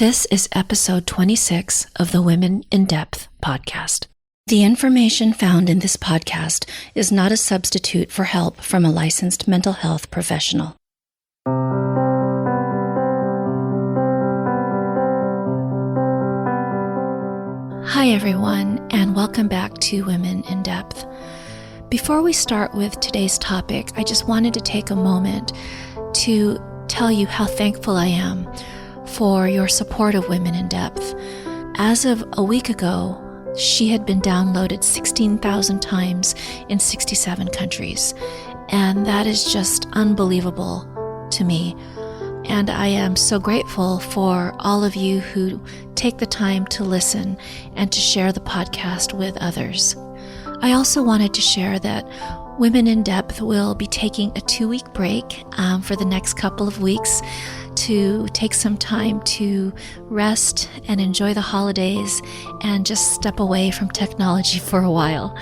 This is episode 26 of the Women in Depth podcast. The information found in this podcast is not a substitute for help from a licensed mental health professional. Hi everyone, and welcome back to Women in Depth. Before we start with today's topic, I just wanted to take a moment to tell you how thankful I am for your support of Women in Depth. As of a week ago, she had been downloaded 16,000 times in 67 countries, and that is just unbelievable to me. And I am so grateful for all of you who take the time to listen and to share the podcast with others. I also wanted to share that Women in Depth will be taking a 2-week break for the next couple of weeks to take some time to rest and enjoy the holidays and just step away from technology for a while.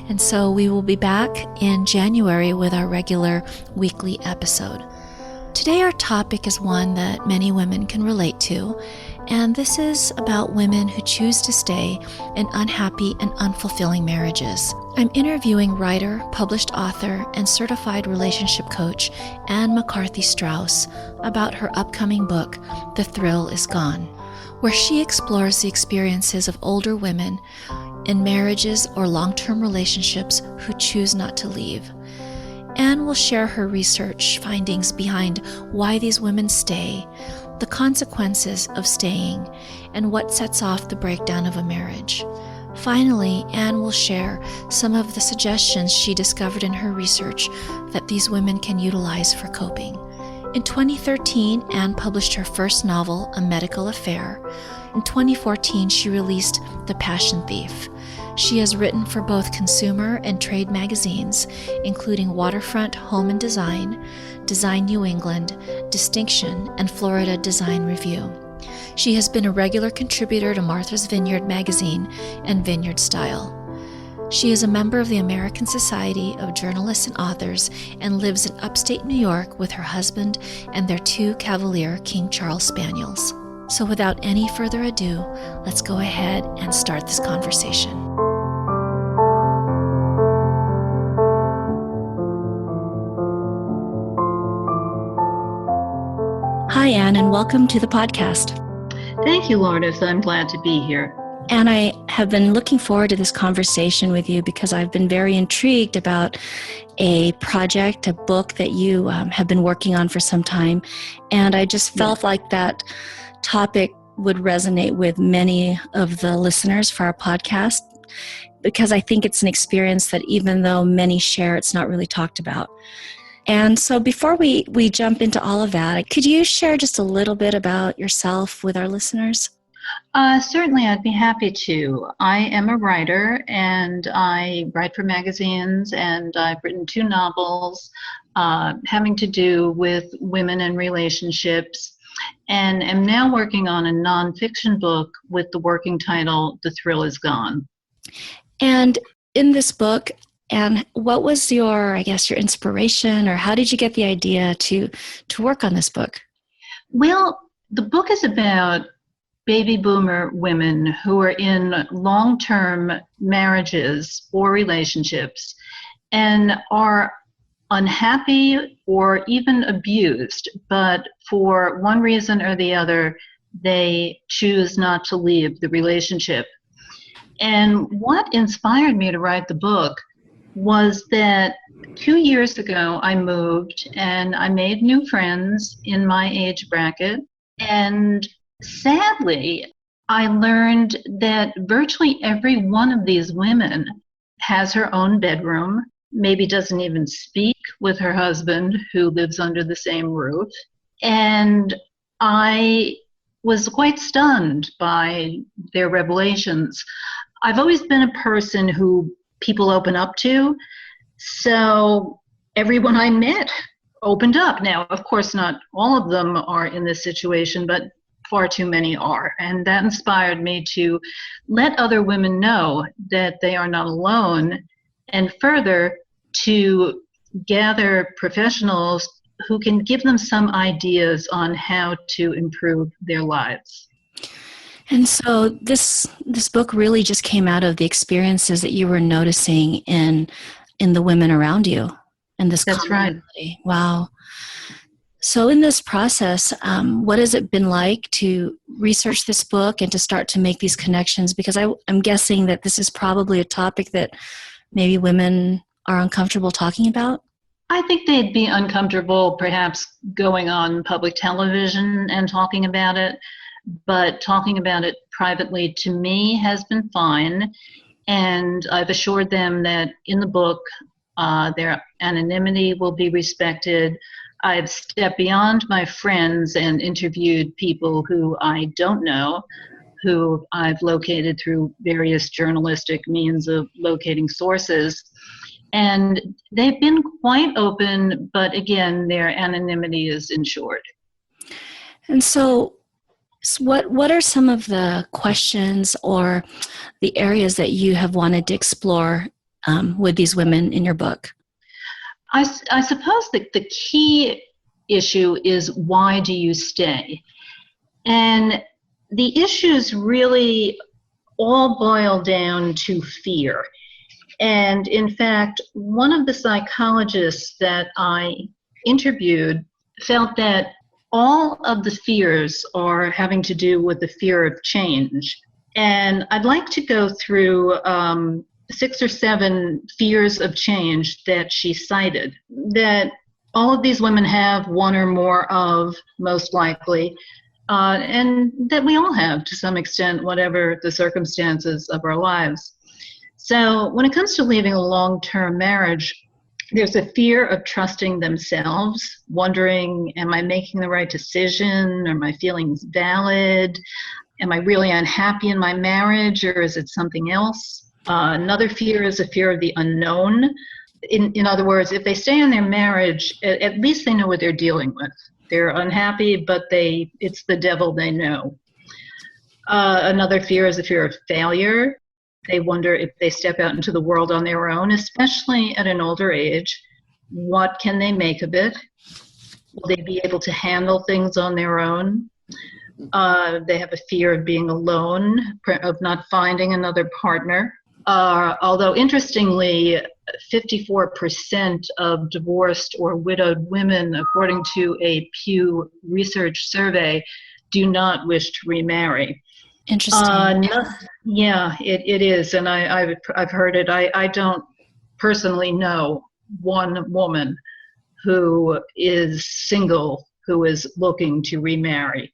And so we will be back in January with our regular weekly episode. Today our topic is one that many women can relate to, and this is about women who choose to stay in unhappy and unfulfilling marriages. I'm interviewing writer, published author, and certified relationship coach Anne Mcarthy Strauss about her upcoming book, The Thrill Is Gone, where she explores the experiences of older women in marriages or long-term relationships who choose not to leave. Anne will share her research findings behind why these women stay, the consequences of staying, and what sets off the breakdown of a marriage. Finally, Anne will share some of the suggestions she discovered in her research that these women can utilize for coping. In 2013, Anne published her first novel, A Medical Affair. In 2014, she released The Passion Thief. She has written for both consumer and trade magazines, including Waterfront Home and Design, Design New England, Distinction, and Florida Design Review. She has been a regular contributor to Martha's Vineyard magazine and Vineyard Style. She is a member of the American Society of Journalists and Authors and lives in upstate New York with her husband and their 2 Cavalier King Charles Spaniels. So without any further ado, let's go ahead and start this conversation. Hi, Anne, and welcome to the podcast. Thank you, Lourdes. I'm glad to be here. And I have been looking forward to this conversation with you because I've been very intrigued about a project, a book that you have been working on for some time. And I just felt like that topic would resonate with many of the listeners for our podcast because I think it's an experience that even though many share, it's not really talked about. And so before we jump into all of that, could you share just a little bit about yourself with our listeners? Certainly, I'd be happy to. I am a writer, and I write for magazines, and I've written 2 novels having to do with women and relationships, and am now working on a nonfiction book with the working title, The Thrill Is Gone. And in this book, and what was your inspiration, or how did you get the idea to work on this book? Well, the book is about baby boomer women who are in long-term marriages or relationships and are unhappy or even abused, but for one reason or the other, they choose not to leave the relationship. And what inspired me to write the book was that 2 years ago I moved and I made new friends in my age bracket, and sadly I learned that virtually every one of these women has her own bedroom, maybe doesn't even speak with her husband who lives under the same roof, and I was quite stunned by their revelations. I've always been a person who people open up to, so everyone I met opened up. Now, of course, not all of them are in this situation, but far too many are. And that inspired me to let other women know that they are not alone, and further, to gather professionals who can give them some ideas on how to improve their lives. And so this book really just came out of the experiences that you were noticing in the women around you and this That's right. commonality. Wow. So in this process, what has it been like to research this book and to start to make these connections? Because I'm guessing that this is probably a topic that maybe women are uncomfortable talking about. I think they'd be uncomfortable perhaps going on public television and talking about it, but talking about it privately to me has been fine. And I've assured them that in the book, their anonymity will be respected. I've stepped beyond my friends and interviewed people who I don't know, who I've located through various journalistic means of locating sources. And they've been quite open, but again, their anonymity is ensured. And so what are some of the questions or the areas that you have wanted to explore with these women in your book? I suppose that the key issue is, why do you stay? And the issues really all boil down to fear. And in fact, one of the psychologists that I interviewed felt that all of the fears are having to do with the fear of change. And I'd like to go through 6 or 7 fears of change that she cited, that all of these women have one or more of, most likely, and that we all have to some extent, whatever the circumstances of our lives. So when it comes to leaving a long-term marriage, there's a fear of trusting themselves, wondering, am I making the right decision? Are my feelings valid? Am I really unhappy in my marriage, or is it something else? Another fear is a fear of the unknown. In other words, if they stay in their marriage, at least they know what they're dealing with. They're unhappy, but it's the devil they know. Another fear is a fear of failure. They wonder, if they step out into the world on their own, especially at an older age, what can they make of it? Will they be able to handle things on their own? They have a fear of being alone, of not finding another partner. Although interestingly, 54% of divorced or widowed women, according to a Pew Research survey, do not wish to remarry. Interesting. Yeah, it is, and I've heard it. I don't personally know one woman who is single who is looking to remarry.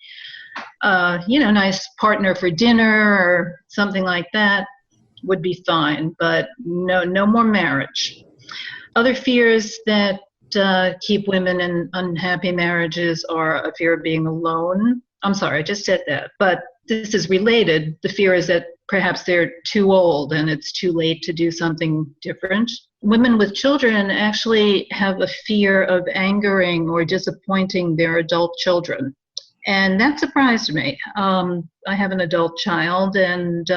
Nice partner for dinner or something like that would be fine, but no more marriage. Other fears that keep women in unhappy marriages are a fear of being alone. I'm sorry, I just said that, but this is related. The fear is that perhaps they're too old and it's too late to do something different. Women with children actually have a fear of angering or disappointing their adult children. And that surprised me. I have an adult child, and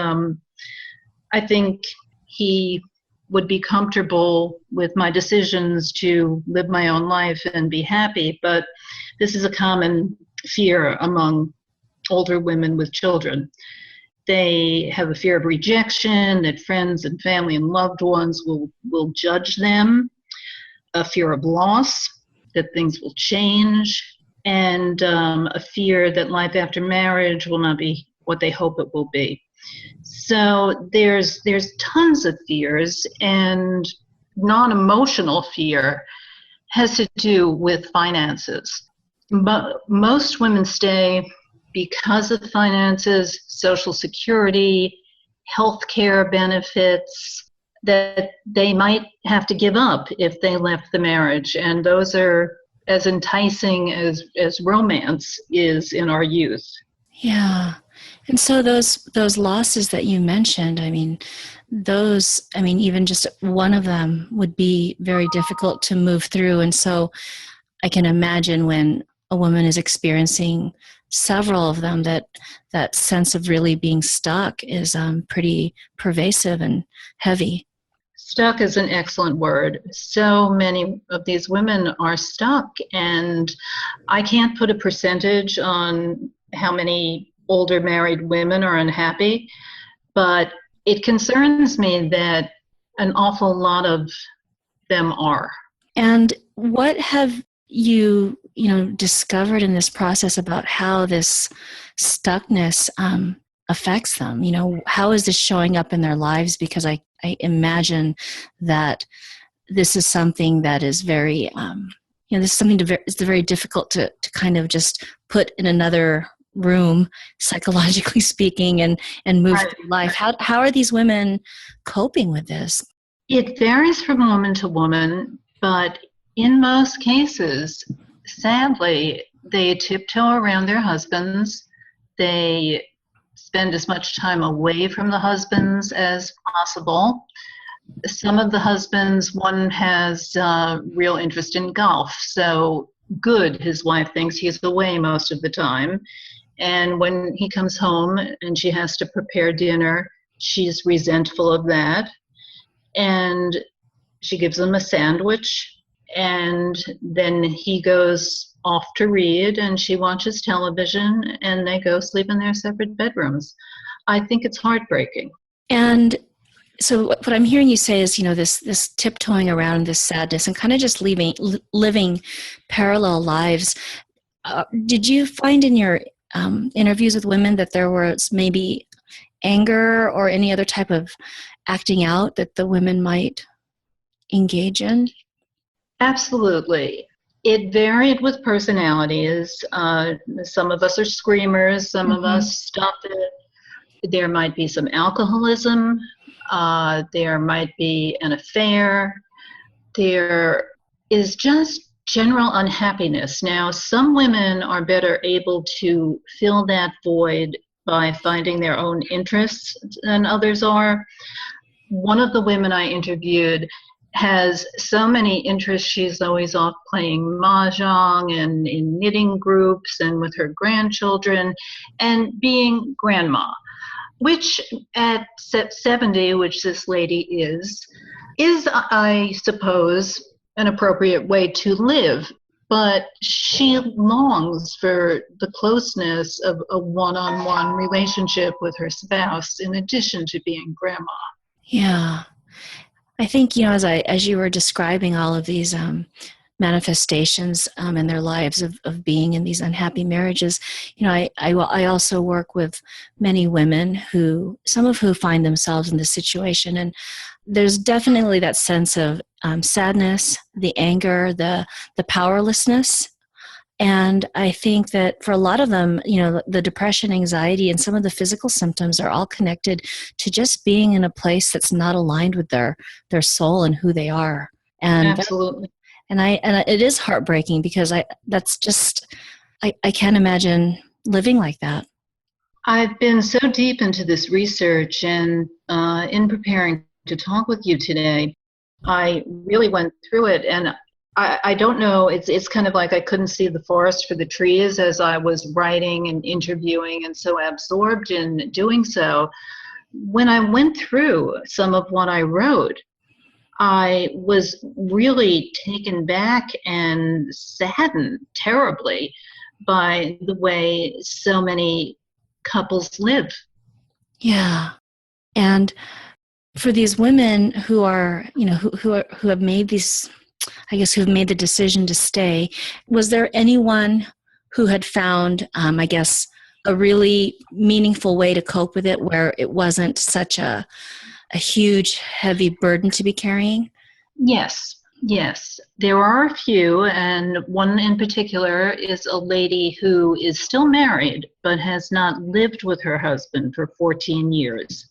I think he would be comfortable with my decisions to live my own life and be happy. But this is a common fear among older women with children. They have a fear of rejection, that friends and family and loved ones will judge them, a fear of loss, that things will change, and a fear that life after marriage will not be what they hope it will be. So there's tons of fears, and non-emotional fear has to do with finances. But most women stay because of finances, Social Security, health care benefits that they might have to give up if they left the marriage. And those are as enticing as romance is in our youth. Yeah. And so those losses that you mentioned, even just one of them would be very difficult to move through. And so I can imagine when a woman is experiencing several of them, that sense of really being stuck is pretty pervasive and heavy. Stuck is an excellent word. So many of these women are stuck, and I can't put a percentage on how many older married women are unhappy, but it concerns me that an awful lot of them are. And what have you discovered in this process about how this stuckness affects them? How is this showing up in their lives? Because I imagine that this is something that is very, this is something it's very difficult to kind of just put in another room, psychologically speaking, and move through life. How are these women coping with this? It varies from woman to woman, but in most cases, sadly, they tiptoe around their husbands. They spend as much time away from the husbands as possible. Some of the husbands, one has real interest in golf, so good, his wife thinks he's away most of the time. And when he comes home and she has to prepare dinner, she's resentful of that. And she gives him a sandwich, and then he goes off to read, and she watches television, and they go sleep in their separate bedrooms. I think it's heartbreaking. And so what I'm hearing you say is, this tiptoeing around this sadness and kind of just living parallel lives. Did you find in your interviews with women that there was maybe anger or any other type of acting out that the women might engage in? Absolutely. It varied with personalities. Some of us are screamers, some of us stop it. There might be some alcoholism. There might be an affair. There is just general unhappiness. Now, some women are better able to fill that void by finding their own interests than others are. One of the women I interviewed has so many interests. She's always off playing mahjong and in knitting groups and with her grandchildren and being grandma, which at 70, which this lady is, I suppose, an appropriate way to live. But she longs for the closeness of a one-on-one relationship with her spouse in addition to being grandma. Yeah. I think, as you were describing all of these manifestations in their lives of being in these unhappy marriages, I also work with many women some of who find themselves in this situation. And there's definitely that sense of sadness, the anger, the powerlessness. And I think that for a lot of them, the depression, anxiety, and some of the physical symptoms are all connected to just being in a place that's not aligned with their soul and who they are. And absolutely. And it is heartbreaking because I can't imagine living like that. I've been so deep into this research, and in preparing to talk with you today, I really went through it, and I don't know, it's kind of like I couldn't see the forest for the trees as I was writing and interviewing and so absorbed in doing so. When I went through some of what I wrote, I was really taken back and saddened terribly by the way so many couples live. Yeah. And for these women who are, who have made these, I guess, who've made the decision to stay, was there anyone who had found, a really meaningful way to cope with it where it wasn't such a huge, heavy burden to be carrying? Yes. There are a few, and one in particular is a lady who is still married but has not lived with her husband for 14 years.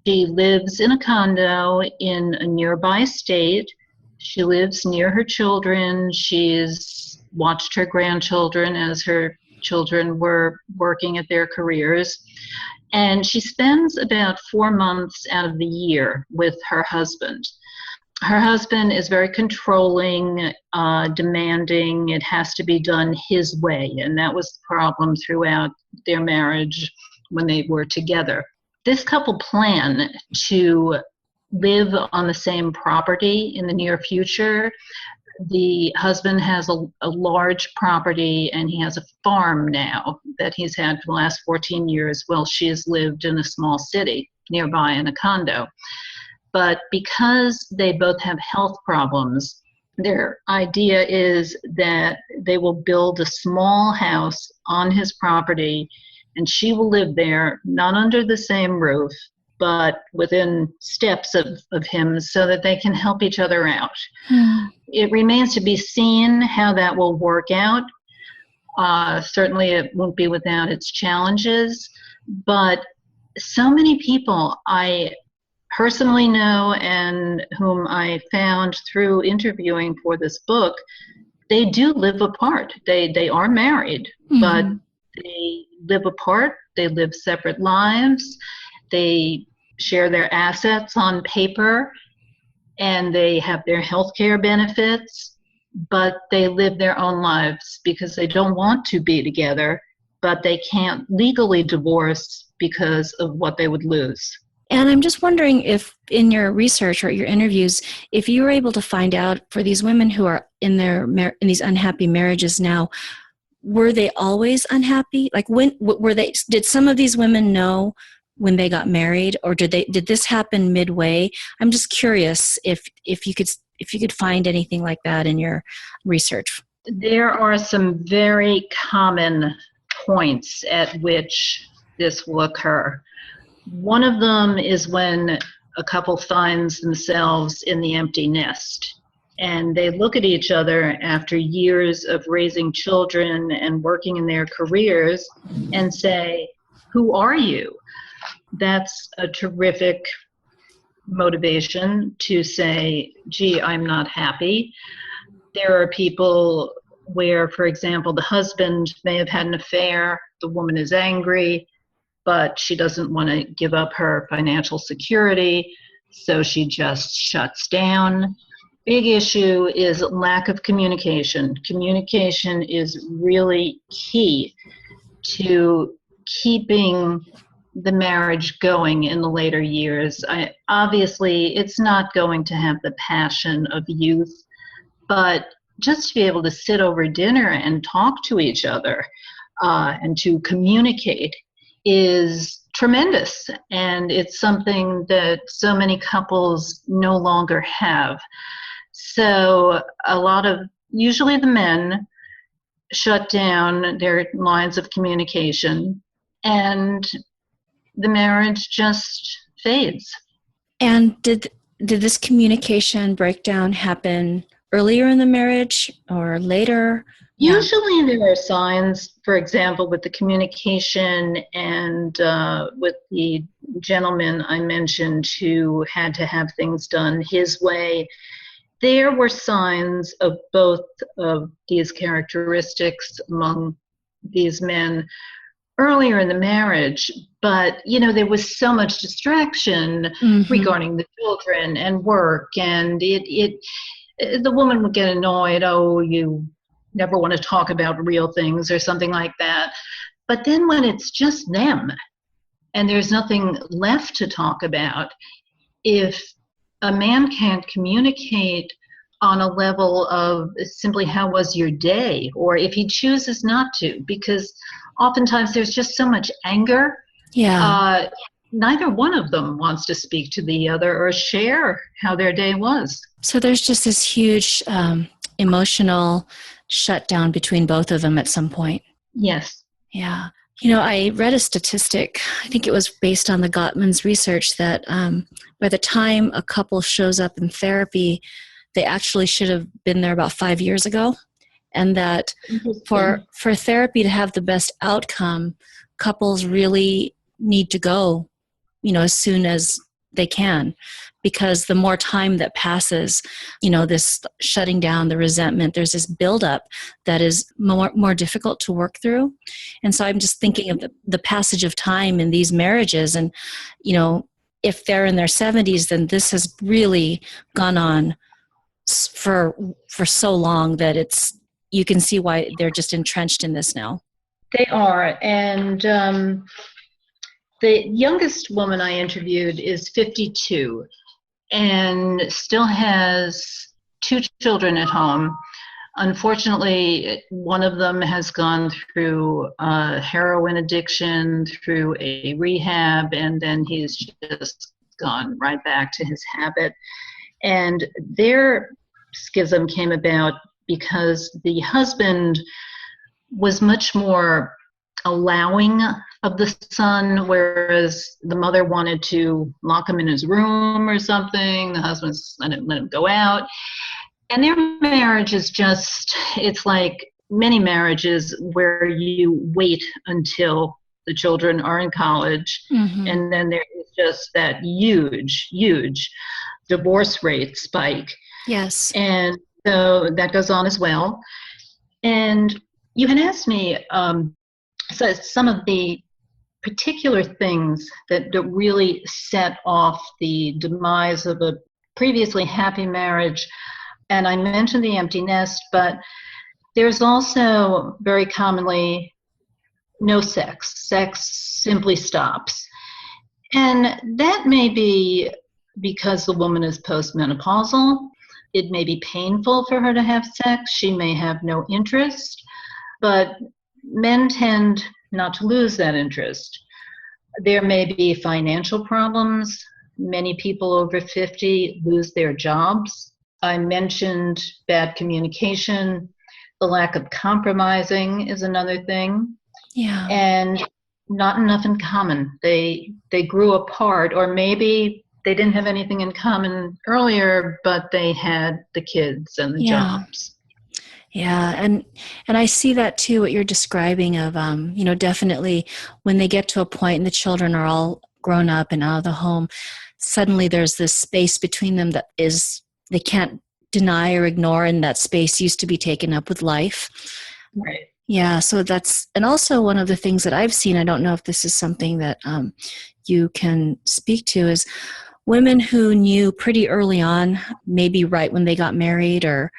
She lives in a condo in a nearby state. She lives near her children. She's watched her grandchildren as her children were working at their careers. And she spends about 4 months out of the year with her husband. Her husband is very controlling, demanding. It has to be done his way. And that was the problem throughout their marriage when they were together. This couple plan to live on the same property in the near future. the husband has a large property, and he has a farm now that he's had for the last 14 years while she has lived in a small city nearby in a condo. But because they both have health problems, their idea is that they will build a small house on his property, and she will live there, not under the same roof, but within steps of him, so that they can help each other out. It remains to be seen how that will work out. Certainly it won't be without its challenges, but so many people I personally know and whom I found through interviewing for this book, they do live apart. They are married, but they live apart. They live separate lives. They share their assets on paper, and they have their health care benefits, but they live their own lives because they don't want to be together, but they can't legally divorce because of what they would lose. And I'm just wondering if in your research or your interviews, if you were able to find out for these women who are in these unhappy marriages now, were they always unhappy? Like did some of these women know when they got married, or did this happen midway? I'm just curious if you could find anything like that in your research. There are some very common points at which this will occur. One of them is when a couple finds themselves in the empty nest, and they look at each other after years of raising children and working in their careers and say, "Who are you?" That's a terrific motivation to say, "Gee, I'm not happy." There are people where, for example, the husband may have had an affair, the woman is angry, but she doesn't want to give up her financial security, so she just shuts down. Big issue is lack of communication. Communication is really key to keeping the marriage going in the later years. Obviously, it's not going to have the passion of youth, but just to be able to sit over dinner and talk to each other and to communicate is tremendous, and it's something that so many couples no longer have. So usually the men shut down their lines of communication, and the marriage just fades. And did this communication breakdown happen earlier in the marriage or later? Usually there are signs, for example, with the communication and with the gentleman I mentioned who had to have things done his way. There were signs of both of these characteristics among these men earlier in the marriage, but there was so much distraction regarding the children and work, and the woman would get annoyed. "Oh, you never want to talk about real things," or something like that. But then when it's just them and there's nothing left to talk about, if a man can't communicate on a level of simply "how was your day?" or if he chooses not to, because oftentimes there's just so much anger. Neither one of them wants to speak to the other or share how their day was. So there's just this huge emotional shutdown between both of them at some point. Yes. Yeah. I read a statistic, I think it was based on the Gottman's research, that by the time a couple shows up in therapy, they actually should have been there about 5 years ago. And that for therapy to have the best outcome, couples really need to go, as soon as they can, because the more time that passes, this shutting down, the resentment, there's this buildup that is more difficult to work through. And so I'm just thinking of the passage of time in these marriages, and if they're in their 70s, then this has really gone on for so long that you can see why they're just entrenched in this now. They are, and the youngest woman I interviewed is 52 and still has two children at home. Unfortunately, one of them has gone through heroin addiction, through a rehab, and then he's just gone right back to his habit. And their schism came about because the husband was much more allowing of the son, whereas the mother wanted to lock him in his room or something. The husband's let him go out. And their marriage is just, it's like many marriages where you wait until the children are in college, and then there is just that huge divorce rate spike. Yes. And so that goes on as well. And you had asked me so some of the particular things that really set off the demise of a previously happy marriage. And I mentioned the empty nest, but there's also very commonly no sex. Sex simply stops. And that may be because the woman is postmenopausal. It may be painful for her to have sex. She may have no interest, but men tend not to lose that interest. There may be financial problems. Many people over 50 lose their jobs. I mentioned bad communication. The lack of compromising is another thing. Yeah. And not enough in common. They grew apart, or maybe they didn't have anything in common earlier, but they had the kids and the jobs. Yeah, and I see that too, what you're describing of, definitely when they get to a point and the children are all grown up and out of the home, suddenly there's this space between them that is, they can't deny or ignore, and that space used to be taken up with life. Right. Yeah, so that's, and also one of the things that I've seen, I don't know if this is something that you can speak to, is women who knew pretty early on, maybe right when they got married or a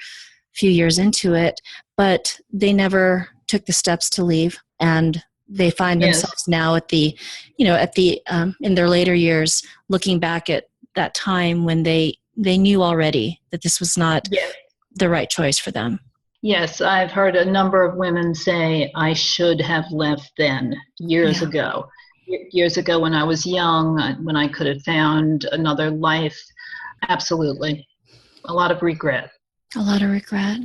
few years into it, but they never took the steps to leave, and they find themselves now at the, in their later years, looking back at that time when they knew already that this was not the right choice for them. Yes, I've heard a number of women say, I should have left then, years ago. Years ago when I was young, when I could have found another life. Absolutely. A lot of regret. A lot of regret.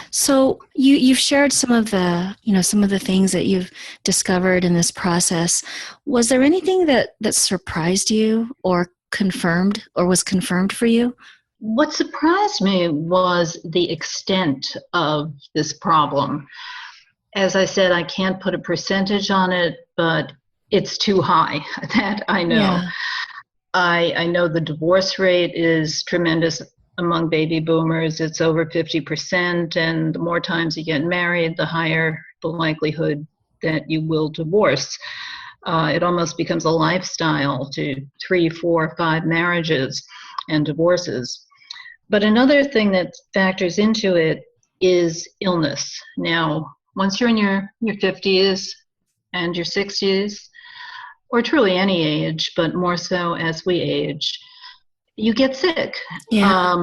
So you've shared some of the things that you've discovered in this process. Was there anything that surprised you or was confirmed for you? What surprised me was the extent of this problem. As I said, I can't put a percentage on it, but it's too high. That I know. Yeah. I know the divorce rate is tremendous among baby boomers. It's over 50%, and the more times you get married, the higher the likelihood that you will divorce. It almost becomes a lifestyle to 3, 4, 5 marriages and divorces. But another thing that factors into it is illness. Now, once you're in your 50s and your 60s, or truly any age, but more so as we age, you get sick. Yeah.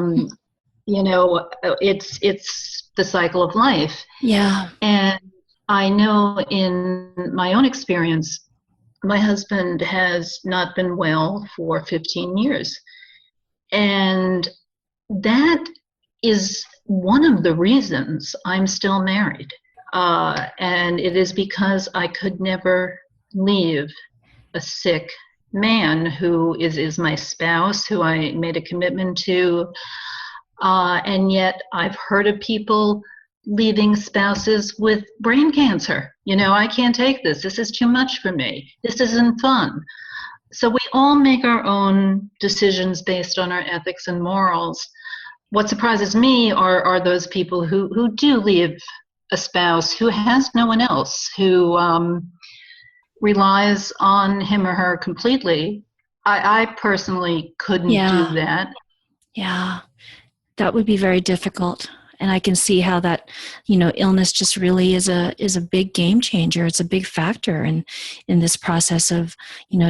It's the cycle of life. Yeah. And I know in my own experience, my husband has not been well for 15 years. And that is one of the reasons I'm still married. And it is because I could never leave a sick man who is my spouse, who I made a commitment to. And yet I've heard of people leaving spouses with brain cancer. I can't take this. This is too much for me. This isn't fun. So we all make our own decisions based on our ethics and morals. What surprises me are those people who do leave a spouse who has no one else, who relies on him or her completely. I personally couldn't do that. Yeah, that would be very difficult. And I can see how that, illness just really is a big game changer. It's a big factor in this process of,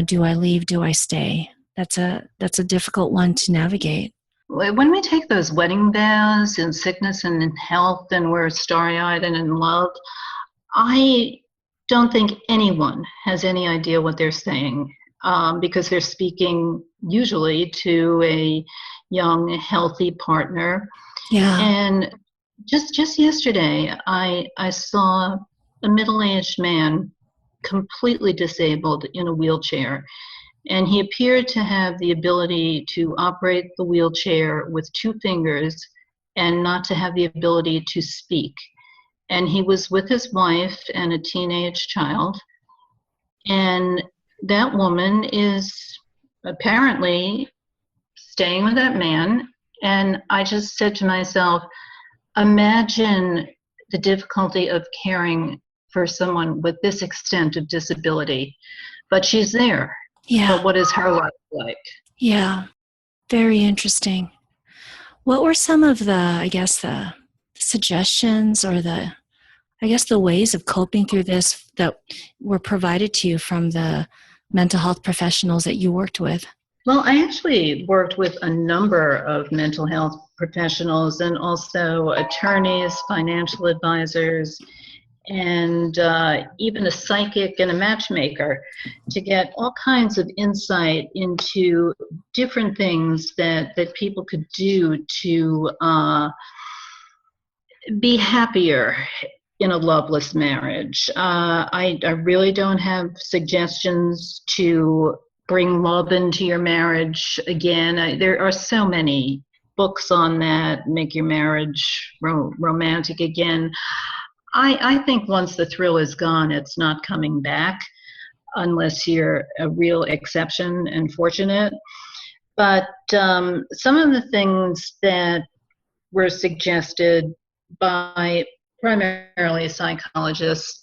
do I leave? Do I stay? That's a difficult one to navigate. when we take those wedding vows in sickness and in health and we're starry-eyed and in love, I don't think anyone has any idea what they're saying, because they're speaking usually to a young, healthy partner. Yeah. And just yesterday, I saw a middle-aged man completely disabled in a wheelchair. And he appeared to have the ability to operate the wheelchair with two fingers and not to have the ability to speak. And he was with his wife and a teenage child. And that woman is apparently staying with that man. And I just said to myself, imagine the difficulty of caring for someone with this extent of disability. But she's there. Yeah. But what is her life like? Yeah. Very interesting. What were some of the suggestions or the ways of coping through this that were provided to you from the mental health professionals that you worked with? Well, I actually worked with a number of mental health professionals and also attorneys, financial advisors, and even a psychic and a matchmaker to get all kinds of insight into different things that people could do to be happier in a loveless marriage. I really don't have suggestions to bring love into your marriage again. There are so many books on that, make your marriage romantic again. I think once the thrill is gone, it's not coming back unless you're a real exception and fortunate. But some of the things that were suggested by primarily psychologists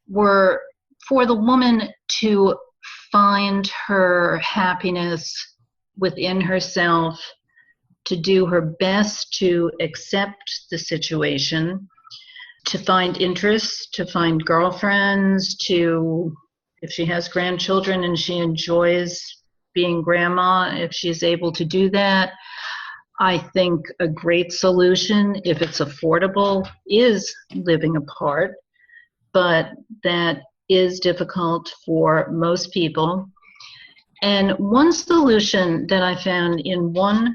were for the woman to find her happiness within herself, to do her best to accept the situation, to find interests, to find girlfriends, to, if she has grandchildren and she enjoys being grandma, if she's able to do that. I think a great solution, if it's affordable, is living apart, but that is difficult for most people. And one solution that I found in one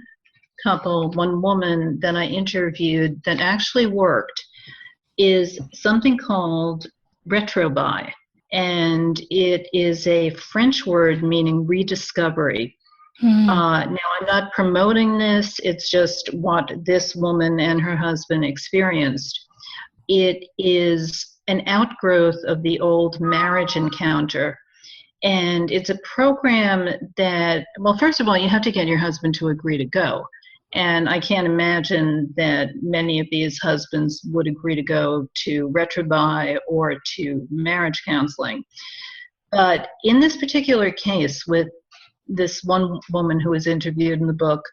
couple, one woman that I interviewed that actually worked, is something called retrobuy. And it is a French word meaning rediscovery. Now, I'm not promoting this. It's just what this woman and her husband experienced. It is an outgrowth of the old marriage encounter. And it's a program that, well, first of all, you have to get your husband to agree to go. And I can't imagine that many of these husbands would agree to go to retrobuy or to marriage counseling. But in this particular case with this one woman who was interviewed in the book,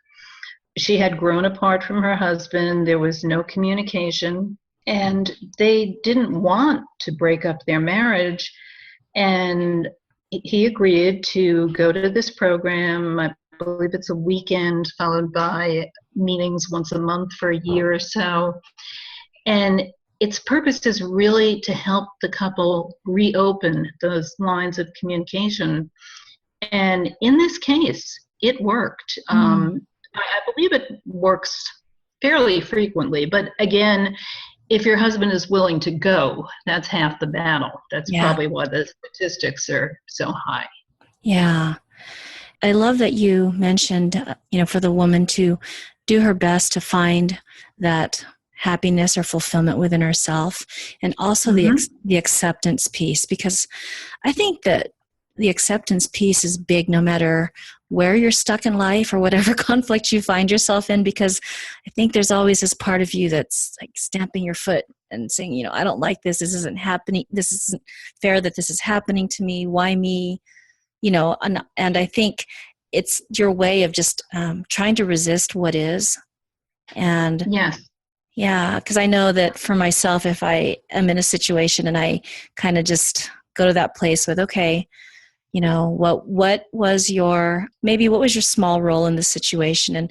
she had grown apart from her husband. There was no communication, and they didn't want to break up their marriage. And he agreed to go to this program. I believe it's a weekend followed by meetings once a month for a year or so. And its purpose is really to help the couple reopen those lines of communication. And in this case, it worked. I believe it works fairly frequently. But again, if your husband is willing to go, that's half the battle. That's probably why the statistics are so high. Yeah. I love that you mentioned, for the woman to do her best to find that happiness or fulfillment within herself, and also the acceptance piece, because I think that the acceptance piece is big no matter where you're stuck in life or whatever conflict you find yourself in, because I think there's always this part of you that's like stamping your foot and saying, I don't like this. This isn't happening. This isn't fair that this is happening to me. Why me? And I think it's your way of just trying to resist what is. And because I know that for myself, if I am in a situation and I kind of just go to that place with, okay, what was your small role in the situation,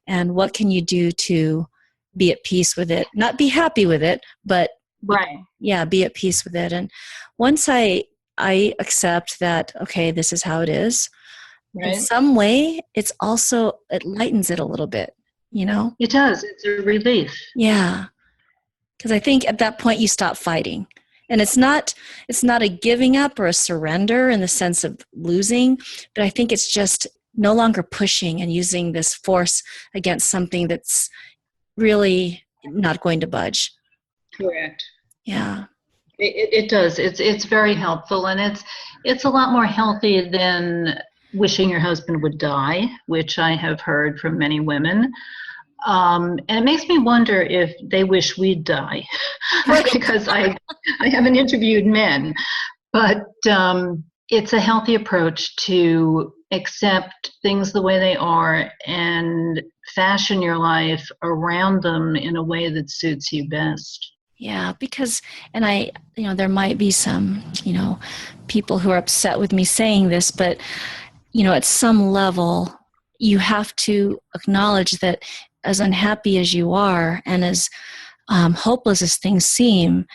and what can you do to be at peace with it, not be happy with it, but Right. yeah, be at peace with it. And once I accept that, okay, this is how it is, in Right. some way, it lightens it a little bit, It does. It's a relief. Yeah. Because I think at that point you stop fighting. And it's not a giving up or a surrender in the sense of losing, but I think it's just no longer pushing and using this force against something that's really not going to budge. Correct. Yeah. It does. It's very helpful, and it's a lot more healthy than wishing your husband would die, which I have heard from many women. And it makes me wonder if they wish we'd die, because I haven't interviewed men, but it's a healthy approach to accept things the way they are and fashion your life around them in a way that suits you best. Yeah, because, and there might be some, people who are upset with me saying this, but, at some level, you have to acknowledge that as unhappy as you are and as hopeless as things seem,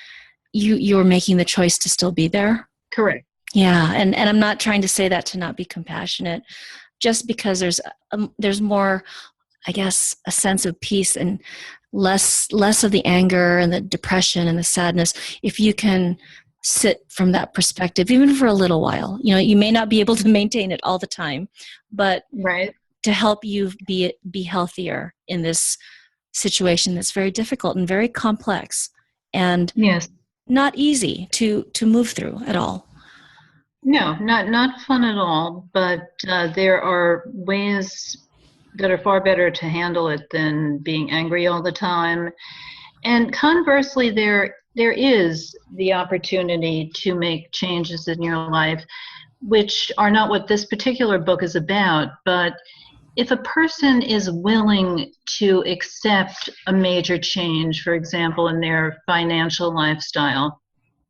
you're making the choice to still be there. Correct. Yeah, and I'm not trying to say that to not be compassionate, just because there's more, I guess, a sense of peace and less of the anger and the depression and the sadness if you can sit from that perspective, even for a little while. You may not be able to maintain it all the time, but right, to help you be healthier in this situation that's very difficult and very complex and yes, not easy to move through at all. No, not fun at all, but there are ways that are far better to handle it than being angry all the time. And conversely, there is the opportunity to make changes in your life, which are not what this particular book is about. But if a person is willing to accept a major change, for example, in their financial lifestyle,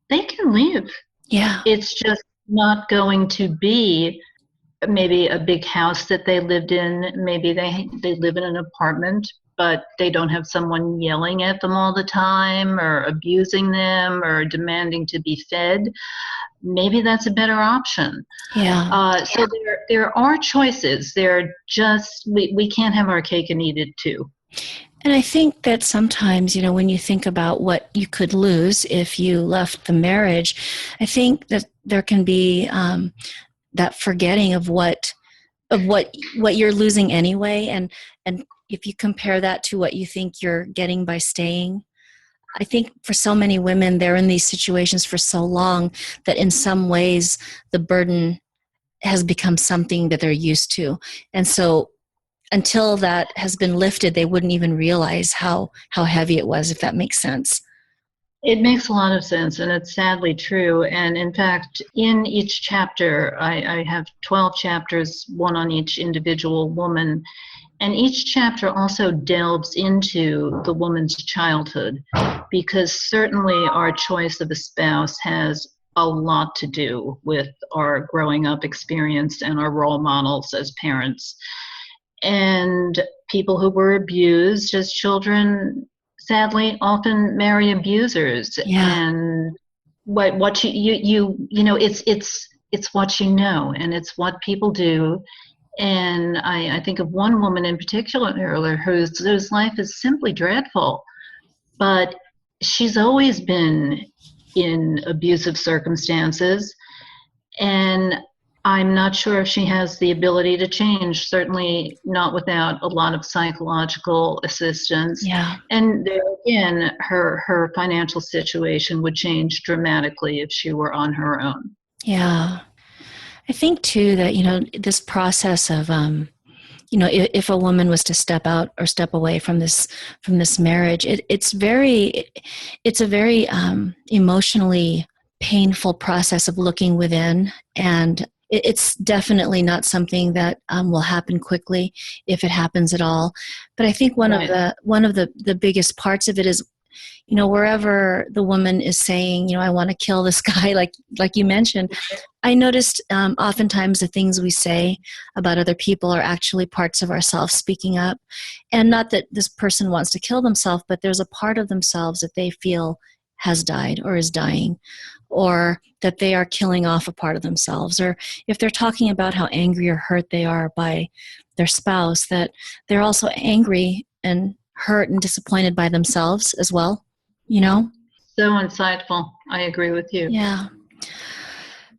they can live. Yeah. It's just not going to be maybe a big house that they lived in. Maybe they live in an apartment, but they don't have someone yelling at them all the time or abusing them or demanding to be fed. Maybe that's a better option. Yeah. So there are choices. They're just, we can't have our cake and eat it too. And I think that sometimes, when you think about what you could lose if you left the marriage, I think that there can be that forgetting of what you're losing anyway, and if you compare that to what you think you're getting by staying, I think for so many women, they're in these situations for so long that in some ways the burden has become something that they're used to, and so until that has been lifted, they wouldn't even realize how heavy it was, if that makes sense. It makes a lot of sense, and it's sadly true. And in fact, in each chapter, I have 12 chapters, one on each individual woman, and each chapter also delves into the woman's childhood, because certainly our choice of a spouse has a lot to do with our growing up experience and our role models as parents. And people who were abused as children sadly often marry abusers. Yeah. And what you know, it's what you know, and it's what people do. And I think of one woman in particular whose life is simply dreadful, but she's always been in abusive circumstances, and I'm not sure if she has the ability to change, certainly not without a lot of psychological assistance. Yeah. And there again, her financial situation would change dramatically if she were on her own. Yeah. I think too that, this process of, if a woman was to step out or step away from this marriage, it's a very emotionally painful process of looking within, and it's definitely not something that will happen quickly, if it happens at all. But I think one of the biggest parts of it is wherever the woman is saying, I want to kill this guy, like you mentioned, I noticed oftentimes the things we say about other people are actually parts of ourselves speaking up. And not that this person wants to kill themselves, but there's a part of themselves that they feel has died or is dying, or that they are killing off a part of themselves. Or if they're talking about how angry or hurt they are by their spouse, that they're also angry and hurt and disappointed by themselves as well, So insightful. I agree with you. Yeah.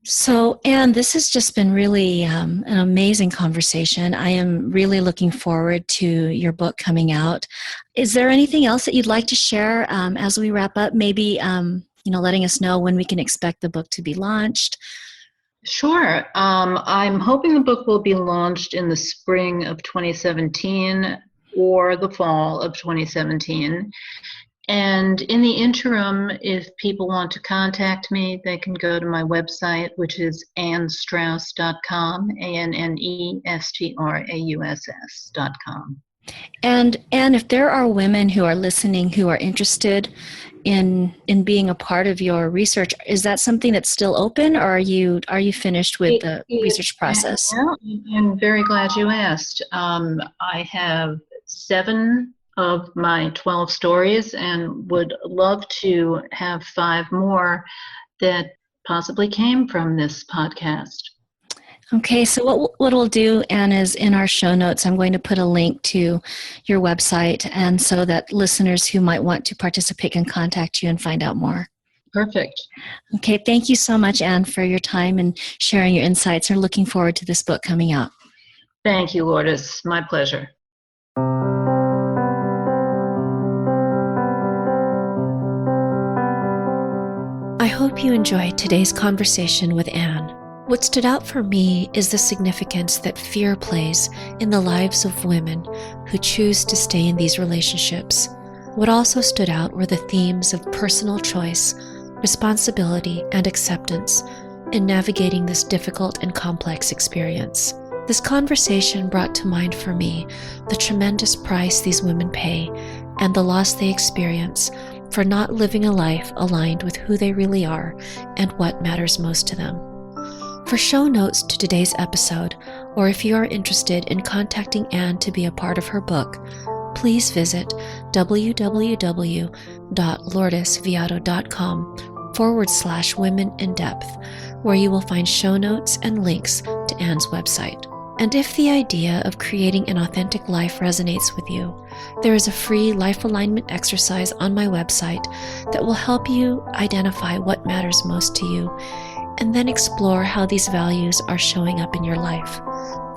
So, Anne, this has just been really an amazing conversation. I am really looking forward to your book coming out. Is there anything else that you'd like to share as we wrap up? Maybe, letting us know when we can expect the book to be launched. Sure. I'm hoping the book will be launched in the spring of 2017 or the fall of 2017. And in the interim, if people want to contact me, they can go to my website, which is annestrauss.com, ANNESTRAUSS.com. And if there are women who are listening who are interested in being a part of your research, is that something that's still open, or are you finished with the research process? I'm very glad you asked. I have 7 of my 12 stories and would love to have 5 more that possibly came from this podcast. Okay, so what we'll do, Anne, is in our show notes, I'm going to put a link to your website, and so that listeners who might want to participate can contact you and find out more. Perfect. Okay, thank you so much, Anne, for your time and sharing your insights. We're looking forward to this book coming out. Thank you, Lourdes. My pleasure. I hope you enjoyed today's conversation with Anne. What stood out for me is the significance that fear plays in the lives of women who choose to stay in these relationships. What also stood out were the themes of personal choice, responsibility, and acceptance in navigating this difficult and complex experience. This conversation brought to mind for me the tremendous price these women pay and the loss they experience for not living a life aligned with who they really are and what matters most to them. For show notes to today's episode, or if you are interested in contacting Anne to be a part of her book, please visit www.lourdesviado.com/women in depth, where you will find show notes and links to Anne's website. And if the idea of creating an authentic life resonates with you, there is a free life alignment exercise on my website that will help you identify what matters most to you, and then explore how these values are showing up in your life.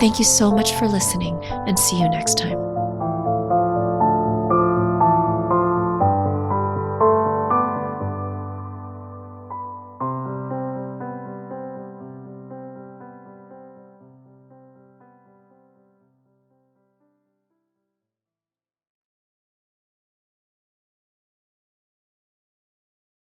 Thank you so much for listening, and see you next time.